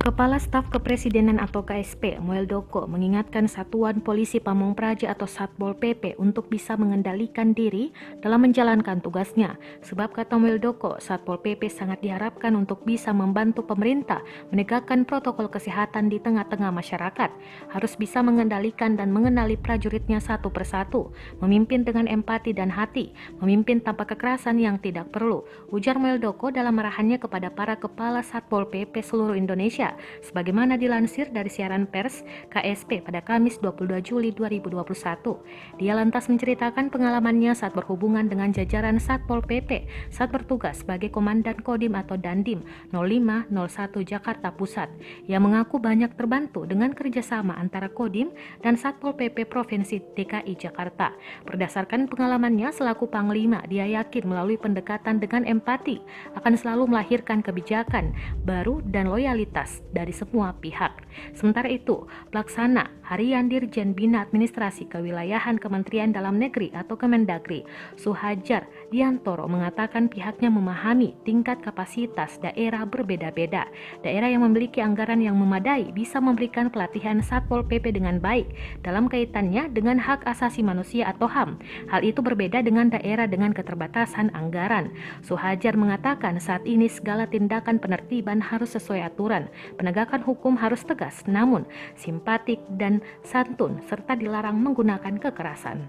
Kepala Staf Kepresidenan atau KSP, Muldoko, mengingatkan Satuan Polisi Pamong Praja atau Satpol PP untuk bisa mengendalikan diri dalam menjalankan tugasnya. Sebab kata Muldoko, Satpol PP sangat diharapkan untuk bisa membantu pemerintah menegakkan protokol kesehatan di tengah-tengah masyarakat. Harus bisa mengendalikan dan mengenali prajuritnya satu persatu, memimpin dengan empati dan hati, memimpin tanpa kekerasan yang tidak perlu, ujar Muldoko dalam arahannya kepada para kepala Satpol PP seluruh Indonesia. Sebagaimana dilansir dari siaran pers KSP pada Kamis 22 Juli 2021. Dia lantas menceritakan pengalamannya saat berhubungan dengan jajaran Satpol PP saat bertugas sebagai Komandan Kodim atau Dandim 0501 Jakarta Pusat. Ia mengaku banyak terbantu dengan kerjasama antara Kodim dan Satpol PP Provinsi DKI Jakarta. Berdasarkan pengalamannya selaku Panglima, dia yakin melalui pendekatan dengan empati akan selalu melahirkan kebijakan baru dan loyalitas dari semua pihak. Sementara itu, Pelaksana Harian Dirjen Bina Administrasi Kewilayahan Kementerian Dalam Negeri atau Kemendagri, Suhajar Diantoro, mengatakan pihaknya memahami tingkat kapasitas daerah berbeda-beda. Daerah yang memiliki anggaran yang memadai bisa memberikan pelatihan Satpol PP dengan baik dalam kaitannya dengan hak asasi manusia atau HAM. Hal itu berbeda dengan daerah dengan keterbatasan anggaran. Suhajar mengatakan saat ini segala tindakan penertiban harus sesuai aturan. Penegakan hukum harus tegas, namun simpatik dan santun, serta dilarang menggunakan kekerasan.